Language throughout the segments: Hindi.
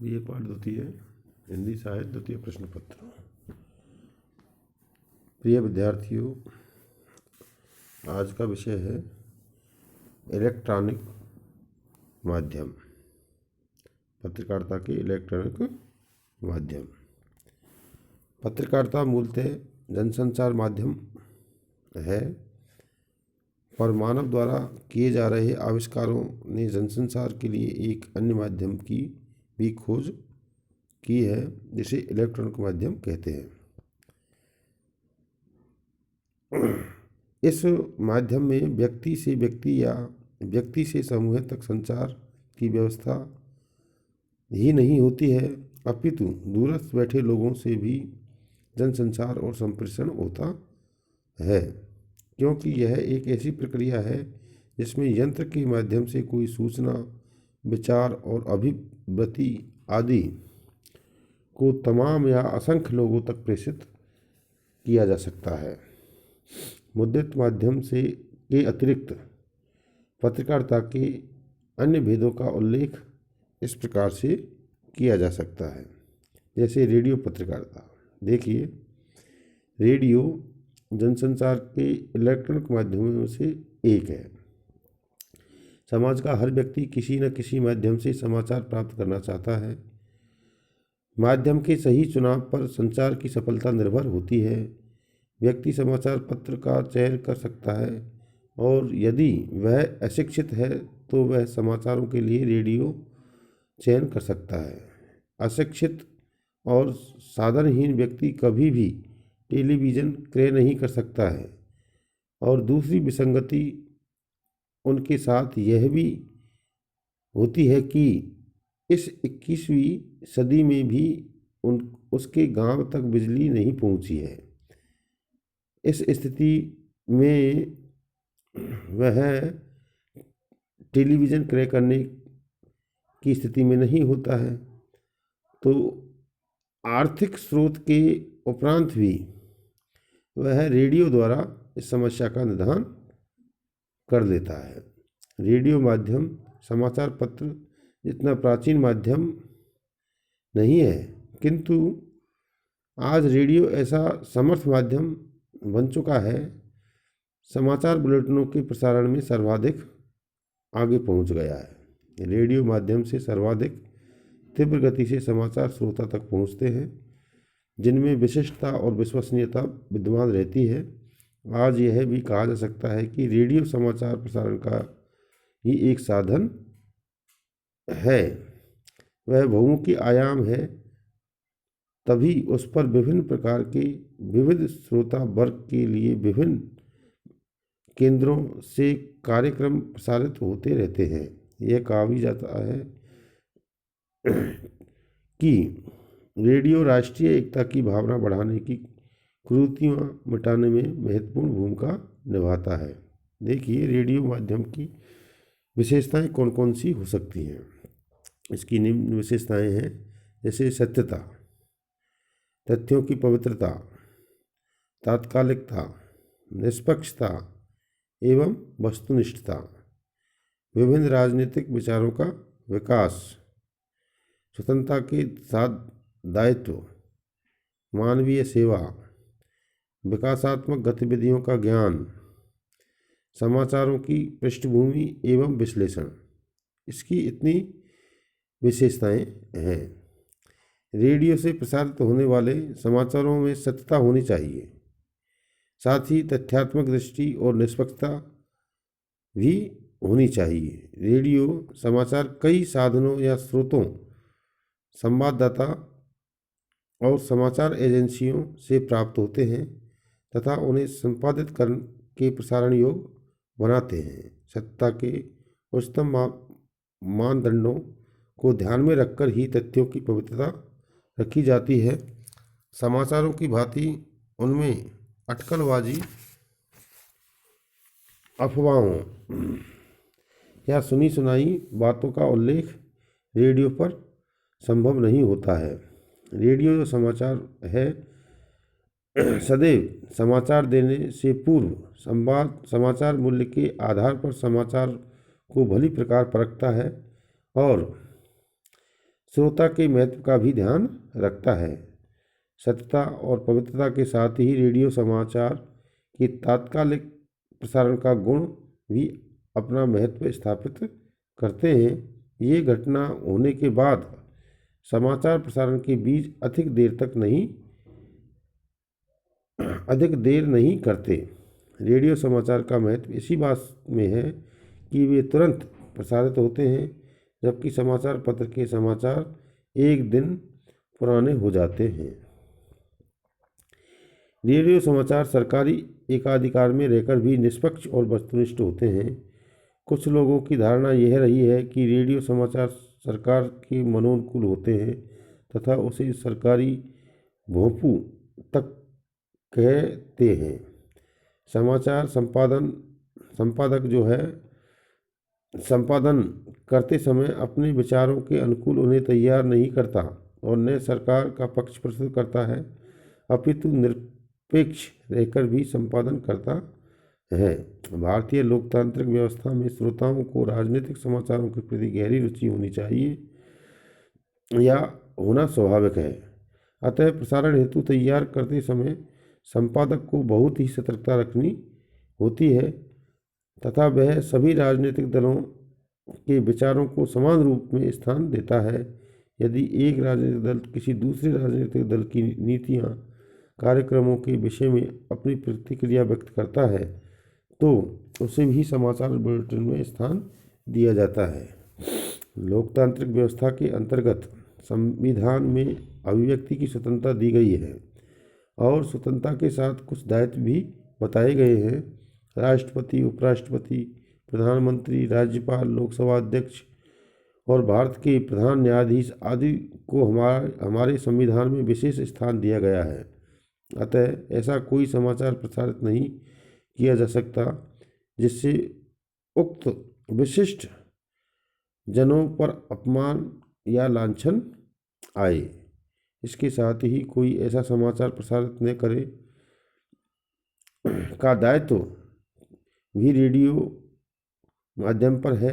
ये पाठ द्वितीय हिंदी साहित्य द्वितीय प्रश्न पत्र। प्रिय विद्यार्थियों, आज का विषय है इलेक्ट्रॉनिक माध्यम, पत्रकारिता के इलेक्ट्रॉनिक माध्यम। पत्रकारिता मूलतः जनसंचार माध्यम है, पर मानव द्वारा किए जा रहे आविष्कारों ने जनसंचार के लिए एक अन्य माध्यम की भी खोज की है, जिसे इलेक्ट्रॉनिक माध्यम कहते हैं। इस माध्यम में व्यक्ति से व्यक्ति या व्यक्ति से समूह तक संचार की व्यवस्था ही नहीं होती है, अपितु दूरस्थ बैठे लोगों से भी जनसंचार और संप्रेषण होता है, क्योंकि यह एक ऐसी प्रक्रिया है जिसमें यंत्र के माध्यम से कोई सूचना, विचार और अभिव्यक्ति आदि को तमाम या असंख्य लोगों तक प्रेषित किया जा सकता है। मुद्रित माध्यम से के अतिरिक्त पत्रकारिता के अन्य भेदों का उल्लेख इस प्रकार से किया जा सकता है, जैसे रेडियो पत्रकारिता। देखिए, रेडियो जनसंचार के इलेक्ट्रॉनिक माध्यमों में से एक है। समाज का हर व्यक्ति किसी न किसी माध्यम से समाचार प्राप्त करना चाहता है। माध्यम के सही चुनाव पर संचार की सफलता निर्भर होती है। व्यक्ति समाचार पत्र का चयन कर सकता है, और यदि वह अशिक्षित है तो वह समाचारों के लिए रेडियो चयन कर सकता है। अशिक्षित और साधनहीन व्यक्ति कभी भी टेलीविज़न क्रय नहीं कर सकता है। और दूसरी विसंगति उनके साथ यह भी होती है कि इस 21वीं सदी में भी उसके गांव तक बिजली नहीं पहुंची है। इस स्थिति में वह टेलीविज़न क्रय करने की स्थिति में नहीं होता है, तो आर्थिक स्रोत के उपरांत भी वह रेडियो द्वारा इस समस्या का निदान कर देता है। रेडियो माध्यम समाचार पत्र जितना प्राचीन माध्यम नहीं है, किंतु आज रेडियो ऐसा समर्थ माध्यम बन चुका है, समाचार बुलेटिनों के प्रसारण में सर्वाधिक आगे पहुंच गया है। रेडियो माध्यम से सर्वाधिक तीव्र गति से समाचार श्रोता तक पहुंचते हैं, जिनमें विशिष्टता और विश्वसनीयता विद्यमान रहती है। आज यह भी कहा जा सकता है कि रेडियो समाचार प्रसारण का ही एक साधन है। वह बहुमुखी आयाम है, तभी उस पर विभिन्न प्रकार के विविध श्रोता वर्ग के लिए विभिन्न केंद्रों से कार्यक्रम प्रसारित होते रहते हैं। यह कहा भी जाता है कि रेडियो राष्ट्रीय एकता की भावना बढ़ाने की कुरीतियाँ मिटाने में महत्वपूर्ण भूमिका निभाता है। देखिए, रेडियो माध्यम की विशेषताएं कौन कौन सी हो सकती हैं। इसकी निम्न विशेषताएं हैं, जैसे सत्यता, तथ्यों की पवित्रता, तात्कालिकता, निष्पक्षता एवं वस्तुनिष्ठता, विभिन्न राजनीतिक विचारों का विकास, स्वतंत्रता के साथ दायित्व, मानवीय सेवा, विकासात्मक गतिविधियों का ज्ञान, समाचारों की पृष्ठभूमि एवं विश्लेषण। इसकी इतनी विशेषताएं हैं। रेडियो से प्रसारित होने वाले समाचारों में सत्यता होनी चाहिए, साथ ही तथ्यात्मक दृष्टि और निष्पक्षता भी होनी चाहिए। रेडियो समाचार कई साधनों या स्रोतों, संवाददाता और समाचार एजेंसियों से प्राप्त होते हैं तथा उन्हें संपादित कर के प्रसारण योग्य बनाते हैं। सत्यता के उच्चतम मानदंडों को ध्यान में रखकर ही तथ्यों की पवित्रता रखी जाती है। समाचारों की भांति उनमें अटकलबाजी, अफवाहों या सुनी सुनाई बातों का उल्लेख रेडियो पर संभव नहीं होता है। रेडियो जो समाचार है, सदैव समाचार देने से पूर्व समाचार मूल्य के आधार पर समाचार को भली प्रकार परखता है और श्रोता के महत्व का भी ध्यान रखता है। सत्यता और पवित्रता के साथ ही रेडियो समाचार के तात्कालिक प्रसारण का गुण भी अपना महत्व स्थापित करते हैं। ये घटना होने के बाद समाचार प्रसारण के बीच अधिक देर नहीं करते। रेडियो समाचार का महत्व इसी बात में है कि वे तुरंत प्रसारित होते हैं, जबकि समाचार पत्र के समाचार एक दिन पुराने हो जाते हैं। रेडियो समाचार सरकारी एकाधिकार में रहकर भी निष्पक्ष और वस्तुनिष्ठ होते हैं। कुछ लोगों की धारणा यह रही है कि रेडियो समाचार सरकार के मनोनुकूल होते हैं तथा उसे सरकारी भोंपू तक कहते हैं। समाचार संपादक जो है संपादन करते समय अपने विचारों के अनुकूल उन्हें तैयार नहीं करता और न सरकार का पक्ष प्रस्तुत करता है, अपितु निरपेक्ष रहकर भी संपादन करता है। भारतीय लोकतांत्रिक व्यवस्था में श्रोताओं को राजनीतिक समाचारों के प्रति गहरी रुचि होनी चाहिए या होना स्वाभाविक है। अतः प्रसारण हेतु तैयार करते समय संपादक को बहुत ही सतर्कता रखनी होती है तथा वह सभी राजनीतिक दलों के विचारों को समान रूप में स्थान देता है। यदि एक राजनीतिक दल किसी दूसरे राजनीतिक दल की नीतियाँ कार्यक्रमों के विषय में अपनी प्रतिक्रिया व्यक्त करता है तो उसे भी समाचार बुलेटिन में स्थान दिया जाता है। लोकतांत्रिक व्यवस्था के अंतर्गत संविधान में अभिव्यक्ति की स्वतंत्रता दी गई है और स्वतंत्रता के साथ कुछ दायित्व भी बताए गए हैं। राष्ट्रपति, उपराष्ट्रपति, प्रधानमंत्री, राज्यपाल, लोकसभा अध्यक्ष और भारत के प्रधान न्यायाधीश आदि को हमारे संविधान में विशेष स्थान दिया गया है। अतः ऐसा कोई समाचार प्रसारित नहीं किया जा सकता जिससे उक्त विशिष्ट जनों पर अपमान या लांछन आए। इसके साथ ही कोई ऐसा समाचार प्रसारित न करे का दायित्व भी रेडियो माध्यम पर है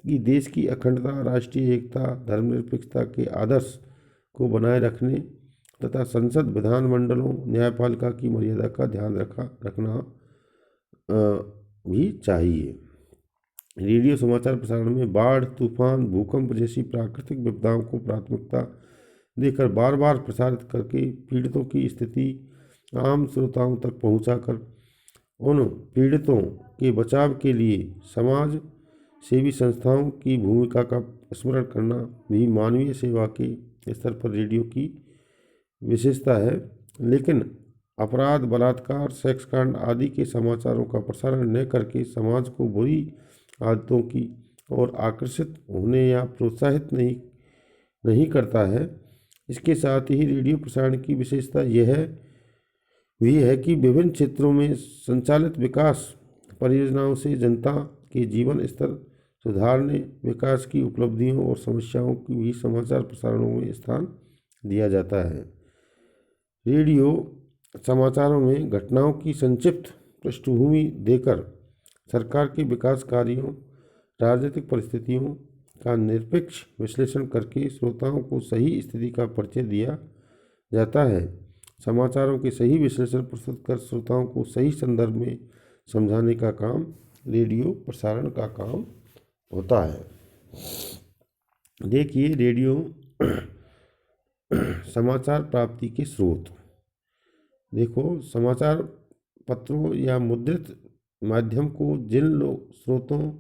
कि देश की अखंडता, राष्ट्रीय एकता, धर्मनिरपेक्षता के आदर्श को बनाए रखने तथा संसद, विधानमंडलों, न्यायपालिका की मर्यादा का ध्यान रखना भी चाहिए। रेडियो समाचार प्रसारण में बाढ़, तूफान, भूकंप जैसी प्राकृतिक विपदाओं को प्राथमिकता देकर बार बार प्रसारित करके पीड़ितों की स्थिति आम श्रोताओं तक पहुंचाकर उन पीड़ितों के बचाव के लिए समाज सेवी संस्थाओं की भूमिका का स्मरण करना भी मानवीय सेवा के स्तर पर रेडियो की विशेषता है। लेकिन अपराध, बलात्कार, सेक्स कांड आदि के समाचारों का प्रसारण न करके समाज को बुरी आदतों की ओर आकर्षित होने या प्रोत्साहित नहीं करता है। इसके साथ ही रेडियो प्रसारण की विशेषता यह भी है कि विभिन्न क्षेत्रों में संचालित विकास परियोजनाओं से जनता के जीवन स्तर सुधारने, विकास की उपलब्धियों और समस्याओं की भी समाचार प्रसारणों में स्थान दिया जाता है। रेडियो समाचारों में घटनाओं की संक्षिप्त पृष्ठभूमि देकर सरकार के विकास कार्यों, राजनीतिक परिस्थितियों का निरपेक्ष विश्लेषण करके श्रोताओं को सही स्थिति का परिचय दिया जाता है। समाचारों के सही विश्लेषण प्रस्तुत कर श्रोताओं को सही संदर्भ में समझाने का काम रेडियो प्रसारण का काम होता है। देखिए, रेडियो समाचार प्राप्ति के स्रोत। देखो, समाचार पत्रों या मुद्रित माध्यम को जिन स्रोतों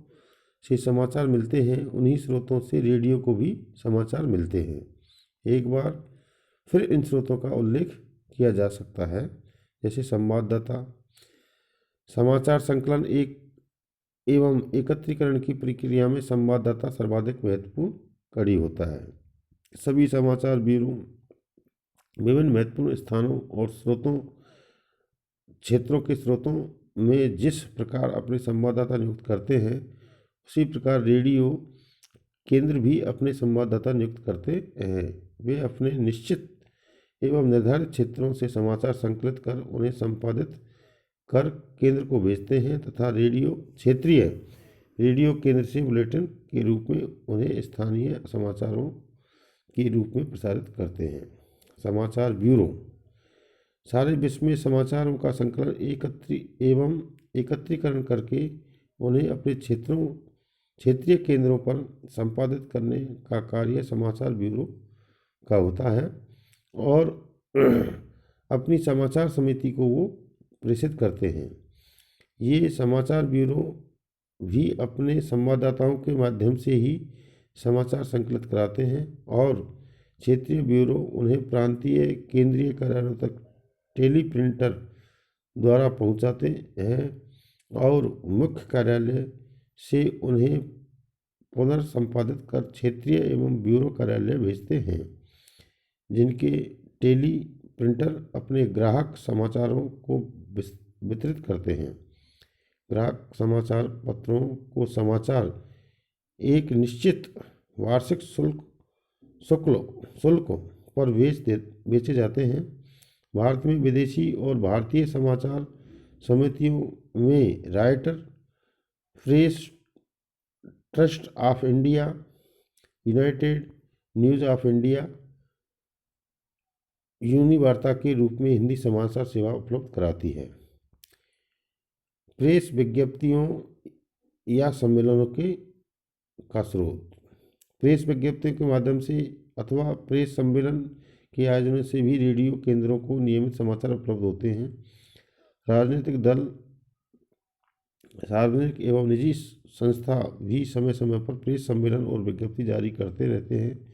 से समाचार मिलते हैं उन्हीं स्रोतों से रेडियो को भी समाचार मिलते हैं। एक बार फिर इन स्रोतों का उल्लेख किया जा सकता है, जैसे संवाददाता। समाचार संकलन एवं एकत्रीकरण की प्रक्रिया में संवाददाता सर्वाधिक महत्वपूर्ण कड़ी होता है। सभी समाचार ब्यूरो विभिन्न महत्वपूर्ण स्थानों और क्षेत्रों के स्रोतों में जिस प्रकार अपने संवाददाता नियुक्त करते हैं, उसी प्रकार रेडियो केंद्र भी अपने संवाददाता नियुक्त करते हैं। वे अपने निश्चित एवं निर्धारित क्षेत्रों से समाचार संकलित कर उन्हें संपादित कर केंद्र को भेजते हैं तथा क्षेत्रीय रेडियो केंद्र से बुलेटिन के रूप में उन्हें स्थानीय समाचारों के रूप में प्रसारित करते हैं। समाचार ब्यूरो सारे विश्व में समाचारों का संकलन एकत्रीकरण करके उन्हें अपने क्षेत्रीय केंद्रों पर संपादित करने का कार्य समाचार ब्यूरो का होता है और अपनी समाचार समिति को वो प्रेषित करते हैं। ये समाचार ब्यूरो भी अपने संवाददाताओं के माध्यम से ही समाचार संकलित कराते हैं और क्षेत्रीय ब्यूरो उन्हें प्रांतीय केंद्रीय कार्यालयों तक टेलीप्रिंटर द्वारा पहुंचाते हैं और मुख्य कार्यालय से उन्हें पुनर्संपादित कर क्षेत्रीय एवं ब्यूरो कार्यालय भेजते हैं, जिनके टेली प्रिंटर अपने ग्राहक समाचारों को वितरित करते हैं। ग्राहक समाचार पत्रों को समाचार एक निश्चित वार्षिक शुल्क पर बेचे जाते हैं। भारत में विदेशी और भारतीय समाचार समितियों में Reuters press trust of India, united news of India, Univarta के रूप में हिंदी समाचार सेवा उपलब्ध कराती है। प्रेस विज्ञप्तियों या सम्मेलनों का स्रोत प्रेस विज्ञप्तियों के माध्यम से अथवा प्रेस सम्मेलन के आयोजन से भी रेडियो केंद्रों को नियमित समाचार उपलब्ध होते हैं। राजनीतिक दल, सार्वजनिक एवं निजी संस्था भी समय समय पर प्रेस सम्मेलन और विज्ञप्ति जारी करते रहते हैं।